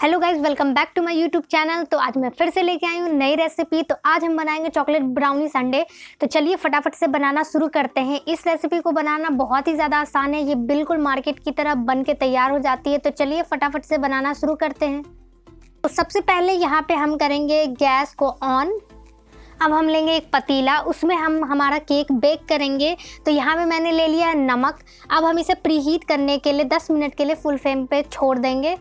Hello guys, welcome back to my YouTube channel. तो आज मैं फिर से लेके आई हूँ नई रेसिपी। तो आज हम बनाएंगे चॉकलेट ब्राउनी संडे। तो चलिए फटाफट से बनाना शुरू करते हैं। इस रेसिपी को बनाना बहुत ही ज़्यादा आसान है। ये बिल्कुल मार्केट की तरह बन के तैयार हो जाती है। तो चलिए फटाफट से बनाना शुरू करते हैं। तो सबसे पहले यहाँ पे हम करेंगे गैस को ऑन। अब हम लेंगे एक पतीला, उसमें हम हमारा केक बेक करेंगे। तो यहाँ पे मैंने ले लिया है नमक। अब हम इसे प्रीहीट करने के लिए 10 मिनट के लिए फुल फ्लेम पे छोड़ देंगे।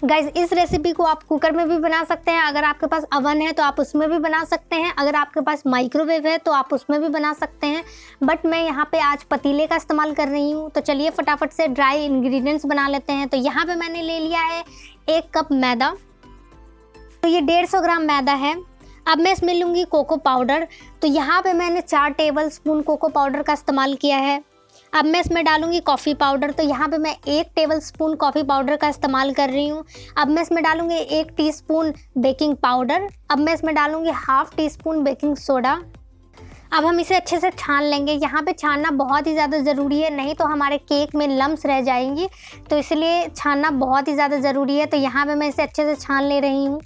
गाइज, इस रेसिपी को आप कुकर में भी बना सकते हैं। अगर आपके पास अवन है तो आप उसमें भी बना सकते हैं। अगर आपके पास माइक्रोवेव है तो आप उसमें भी बना सकते हैं। बट मैं यहाँ पे आज पतीले का इस्तेमाल कर रही हूँ। तो चलिए फटाफट से ड्राई इंग्रेडिएंट्स बना लेते हैं। तो यहाँ पे मैंने ले लिया है 1 कप मैदा। तो ये 150 ग्राम मैदा है। अब मैं इसमें लूँगी कोको पाउडर। तो यहाँ पे मैंने 4 टेबल स्पून कोको पाउडर का इस्तेमाल किया है। अब मैं इसमें डालूंगी कॉफ़ी पाउडर। तो यहाँ पे मैं 1 टेबल स्पून कॉफ़ी पाउडर का इस्तेमाल कर रही हूँ। अब मैं इसमें डालूंगी 1 टीस्पून बेकिंग पाउडर। अब मैं इसमें डालूंगी half tea spoon baking soda. अब हम इसे अच्छे से छान लेंगे। यहाँ पे छानना बहुत ही ज़्यादा ज़रूरी है, नहीं तो हमारे केक में लम्स रह जाएंगी। तो इसलिए छानना बहुत ही ज़्यादा ज़रूरी है। तो यहाँ पर मैं इसे अच्छे से छान ले रही हूँ।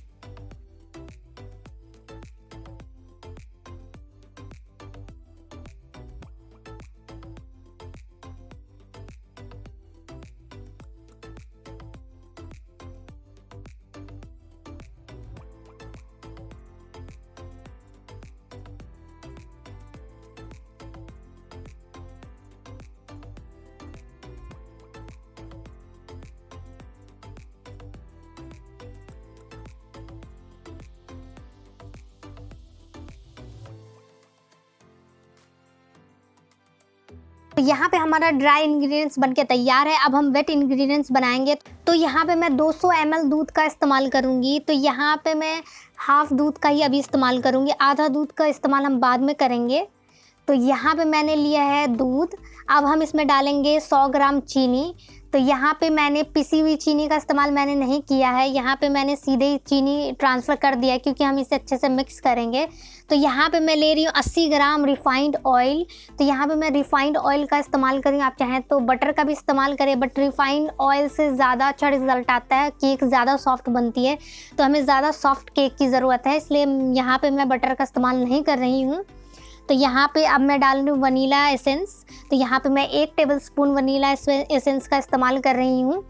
तो यहाँ पे हमारा ड्राई इंग्रेडिएंट्स बनके तैयार है। अब हम वेट इंग्रेडिएंट्स बनाएंगे। तो यहाँ पे मैं 200 ml दूध का इस्तेमाल करूँगी। तो यहाँ पे मैं हाफ दूध का ही अभी इस्तेमाल करूँगी, आधा दूध का इस्तेमाल हम बाद में करेंगे। तो यहाँ पे मैंने लिया है दूध। अब हम इसमें डालेंगे 100 ग्राम चीनी। तो यहाँ पे मैंने पिसी हुई चीनी का इस्तेमाल मैंने नहीं किया है। यहाँ पे मैंने सीधे ही चीनी ट्रांसफ़र कर दिया है, क्योंकि हम इसे अच्छे से मिक्स करेंगे। तो यहाँ पे मैं ले रही हूँ 80 ग्राम रिफाइंड ऑयल। तो यहाँ पे मैं रिफाइंड ऑयल का इस्तेमाल करूँ। आप चाहें तो बटर का भी इस्तेमाल करें, बट रिफाइंड ऑयल से ज़्यादा अच्छा रिजल्ट आता है, केक ज़्यादा सॉफ्ट बनती है। तो हमें ज़्यादा सॉफ्ट केक की ज़रूरत है, इसलिए यहाँ पे मैं बटर का इस्तेमाल नहीं कर रही हूँ। तो यहाँ पे अब मैं डाल रही हूँ वनीला एसेंस। तो यहाँ पे मैं 1 टेबल स्पून वनीला एसेंस का इस्तेमाल कर रही हूँ।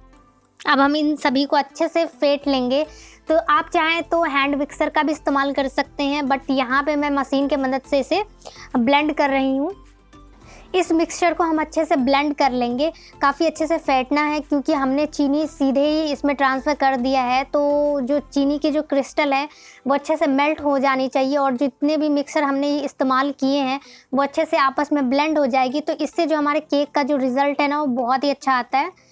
अब हम इन सभी को अच्छे से फेंट लेंगे। तो आप चाहें तो हैंड मिक्सर का भी इस्तेमाल कर सकते हैं, बट यहाँ पे मैं मशीन के मदद से इसे ब्लेंड कर रही हूँ। इस मिक्सचर को हम अच्छे से ब्लेंड कर लेंगे। काफ़ी अच्छे से फेंटना है, क्योंकि हमने चीनी सीधे ही इसमें ट्रांसफ़र कर दिया है। तो जो चीनी की जो क्रिस्टल है वो अच्छे से मेल्ट हो जानी चाहिए, और जितने भी मिक्सर हमने इस्तेमाल किए हैं वो अच्छे से आपस में ब्लेंड हो जाएगी। तो इससे जो हमारे केक का जो रिज़ल्ट है ना, वो बहुत ही अच्छा आता है।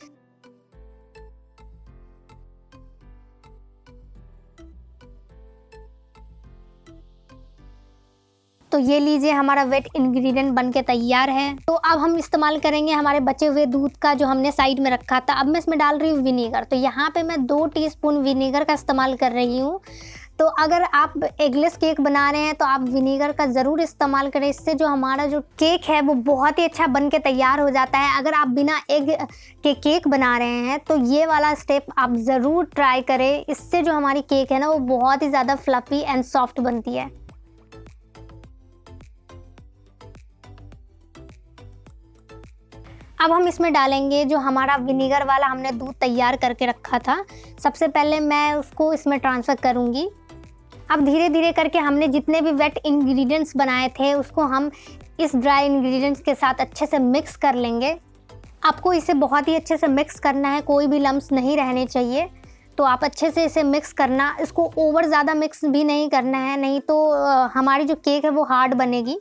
तो ये लीजिए, हमारा वेट इंग्रेडिएंट बनके तैयार है। तो अब हम इस्तेमाल करेंगे हमारे बचे हुए दूध का, जो हमने साइड में रखा था। अब मैं इसमें डाल रही हूँ विनेगर। तो यहाँ पे मैं 2 टीस्पून विनेगर का इस्तेमाल कर रही हूँ। तो अगर आप एगलेस केक बना रहे हैं तो आप विनेगर का ज़रूर इस्तेमाल करें। इससे जो हमारा जो केक है वो बहुत ही अच्छा बन के तैयार हो जाता है। अगर आप बिना एग के केक बना रहे हैं तो ये वाला स्टेप आप ज़रूर ट्राई करें। इससे जो हमारी केक है ना, वो बहुत ही ज़्यादा फ्लफ़ी एंड सॉफ्ट बनती है। अब हम इसमें डालेंगे जो हमारा विनेगर वाला हमने दूध तैयार करके रखा था। सबसे पहले मैं उसको इसमें ट्रांसफ़र करूँगी। अब धीरे धीरे करके हमने जितने भी वेट इंग्रेडिएंट्स बनाए थे उसको हम इस ड्राई इंग्रेडिएंट्स के साथ अच्छे से मिक्स कर लेंगे। आपको इसे बहुत ही अच्छे से मिक्स करना है, कोई भी लम्स नहीं रहने चाहिए। तो आप अच्छे से इसे मिक्स करना, इसको ओवर ज़्यादा मिक्स भी नहीं करना है, नहीं तो हमारी जो केक है वो हार्ड बनेगी।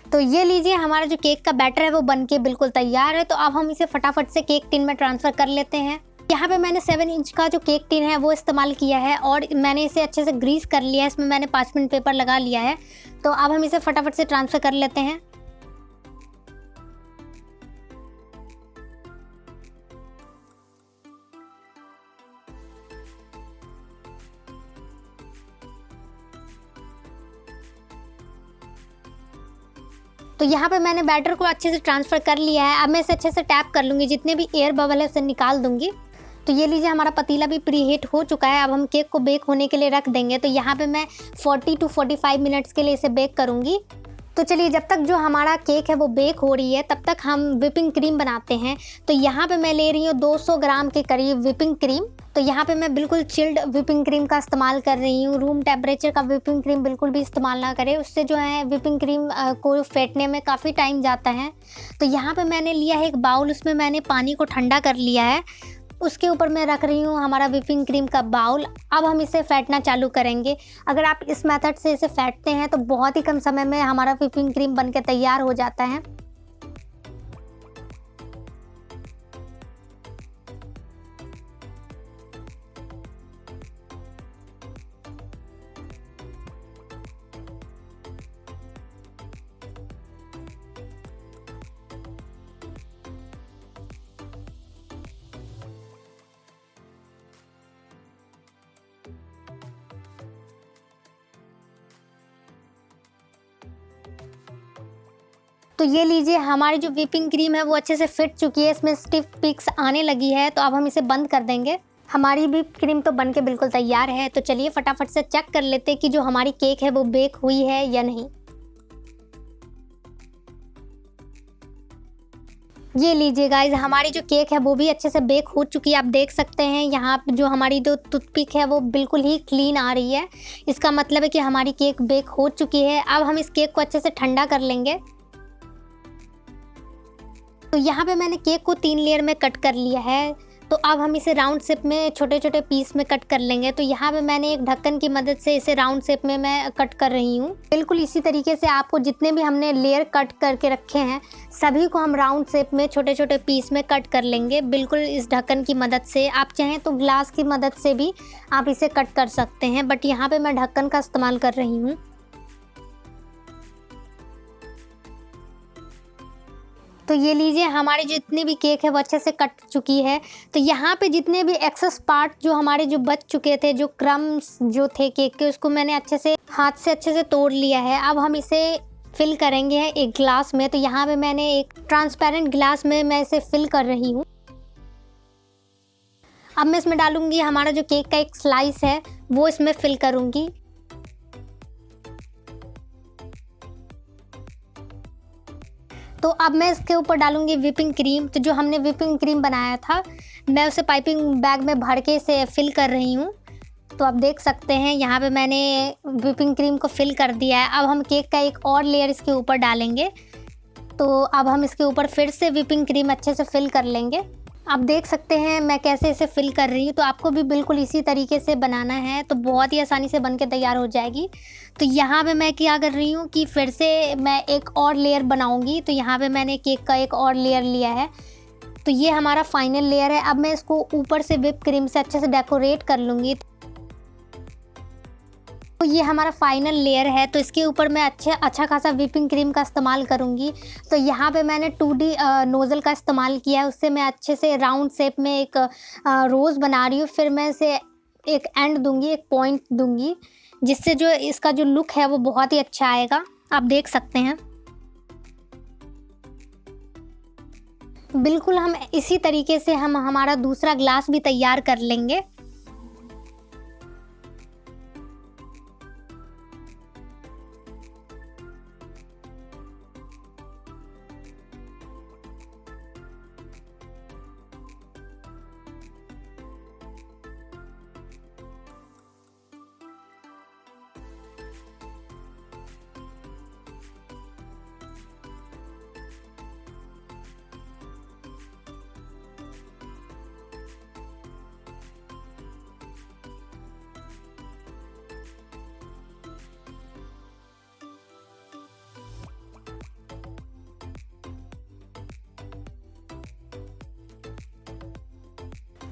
तो ये लीजिए, हमारा जो केक का बैटर है वो बनके बिल्कुल तैयार है। तो अब हम इसे फटाफट से केक टिन में ट्रांसफ़र कर लेते हैं। यहाँ पे मैंने 7 इंच का जो केक टिन है वो इस्तेमाल किया है, और मैंने इसे अच्छे से ग्रीस कर लिया है। इसमें मैंने पार्चमेंट पेपर लगा लिया है। तो अब हम इसे फटाफट से ट्रांसफ़र कर लेते हैं। तो यहाँ पे मैंने बैटर को अच्छे से ट्रांसफ़र कर लिया है। अब मैं इसे अच्छे से टैप कर लूँगी, जितने भी एयर बबल है उसे निकाल दूँगी। तो ये लीजिए हमारा पतीला भी प्री हीट हो चुका है। अब हम केक को बेक होने के लिए रख देंगे। तो यहाँ पे मैं 40 to 45 मिनट्स के लिए इसे बेक करूँगी। तो चलिए जब तक जो हमारा केक है वो बेक हो रही है तब तक हम व्हिपिंग क्रीम बनाते हैं। तो यहाँ पे मैं ले रही हूँ 200 ग्राम के करीब व्हिपिंग क्रीम। तो यहाँ पे मैं बिल्कुल चिल्ड व्हिपिंग क्रीम का इस्तेमाल कर रही हूँ। रूम टेम्परेचर का व्हिपिंग क्रीम बिल्कुल भी इस्तेमाल ना करें, उससे जो है व्हिपिंग क्रीम को फेंटने में काफ़ी टाइम जाता है। तो यहाँ पे मैंने लिया है एक बाउल, उसमें मैंने पानी को ठंडा कर लिया है। उसके ऊपर मैं रख रही हूँ हमारा व्हिपिंग क्रीम का बाउल। अब हम इसे फेंटना चालू करेंगे। अगर आप इस मेथड से इसे फेंटते हैं तो बहुत ही कम समय में हमारा व्हिपिंग क्रीम बनके तैयार हो जाता है। तो ये लीजिए हमारी जो व्हिपिंग क्रीम है वो अच्छे से फिट चुकी है, इसमें स्टिफ पिक्स आने लगी है। तो अब हम इसे बंद कर देंगे। हमारी व्हिप क्रीम तो बनके बिल्कुल तैयार है। तो चलिए फटाफट से चेक कर लेते हैं कि जो हमारी केक है वो बेक हुई है या नहीं। ये लीजिए गाइज, हमारी जो केक है वो भी अच्छे से बेक हो चुकी है। आप देख सकते हैं यहाँ पे जो हमारी जो टूथपिक है वो बिल्कुल ही क्लीन आ रही है। इसका मतलब है कि हमारी केक बेक हो चुकी है। अब हम इस केक को अच्छे से ठंडा कर लेंगे। तो यहाँ पे मैंने केक को 3 लेयर में कट कर लिया है। तो अब हम इसे राउंड शेप में छोटे छोटे पीस में कट कर लेंगे। तो यहाँ पे मैंने एक ढक्कन की मदद से इसे राउंड शेप में मैं कट कर रही हूँ। बिल्कुल इसी तरीके से आपको जितने भी हमने लेयर कट करके रखे हैं सभी को हम राउंड शेप में छोटे छोटे पीस में कट कर लेंगे, बिल्कुल इस ढक्कन की मदद से। आप चाहें तो ग्लास की मदद से भी आप इसे कट कर सकते हैं, बट यहाँ पर मैं ढक्कन का इस्तेमाल कर रही हूँ। तो ये लीजिए हमारी जो इतनी भी केक है वो अच्छे से कट चुकी है। तो यहाँ पे जितने भी एक्सेस पार्ट जो हमारे जो बच चुके थे, जो क्रम्स जो थे केक के, उसको मैंने अच्छे से हाथ से अच्छे से तोड़ लिया है। अब हम इसे फिल करेंगे एक ग्लास में। तो यहाँ पे मैंने एक ट्रांसपेरेंट ग्लास में मैं इसे फिल कर रही हूँ। अब मैं इसमें डालूँगी हमारा जो केक का एक स्लाइस है वो इसमें फिल करूँगी। तो अब मैं इसके ऊपर डालूंगी व्हिपिंग क्रीम। तो जो हमने व्हिपिंग क्रीम बनाया था मैं उसे पाइपिंग बैग में भर के इसे फिल कर रही हूँ। तो आप देख सकते हैं यहाँ पे मैंने व्हिपिंग क्रीम को फिल कर दिया है। अब हम केक का एक और लेयर इसके ऊपर डालेंगे। तो अब हम इसके ऊपर फिर से व्हिपिंग क्रीम अच्छे से फिल कर लेंगे। आप देख सकते हैं मैं कैसे इसे फिल कर रही हूँ। तो आपको भी बिल्कुल इसी तरीके से बनाना है तो बहुत ही आसानी से बनके तैयार हो जाएगी। तो यहाँ पे मैं क्या कर रही हूँ कि फिर से मैं एक और लेयर बनाऊँगी। तो यहाँ पे मैंने केक का एक और लेयर लिया है। तो ये हमारा फाइनल लेयर है। अब मैं इसको ऊपर से व्हिप क्रीम से अच्छे से डेकोरेट कर लूँगी। तो ये हमारा फाइनल लेयर है। तो इसके ऊपर मैं अच्छा खासा व्हिपिंग क्रीम का इस्तेमाल करूँगी। तो यहाँ पे मैंने 2D नोज़ल का इस्तेमाल किया है, उससे मैं अच्छे से राउंड शेप में एक रोज़ बना रही हूँ। फिर मैं इसे एक एंड दूँगी, एक पॉइंट दूँगी, जिससे जो इसका जो लुक है वो बहुत ही अच्छा आएगा। आप देख सकते हैं बिल्कुल हम इसी तरीके से हम हमारा दूसरा ग्लास भी तैयार कर लेंगे।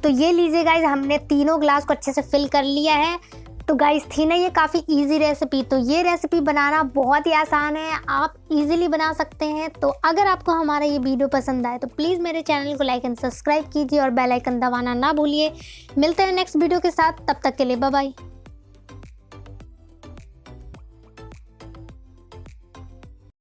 तो ये लीजिए गाइज, हमने तीनों ग्लास को अच्छे से फिल कर लिया है। तो गाइज थी ना ये काफ़ी इजी रेसिपी। तो ये रेसिपी बनाना बहुत ही आसान है, आप इजीली बना सकते हैं। तो अगर आपको हमारा ये वीडियो पसंद आए तो प्लीज़ मेरे चैनल को लाइक एंड सब्सक्राइब कीजिए और बेल आइकन दबाना ना भूलिए। मिलते हैं नेक्स्ट वीडियो के साथ, तब तक के लिए बाय बाय।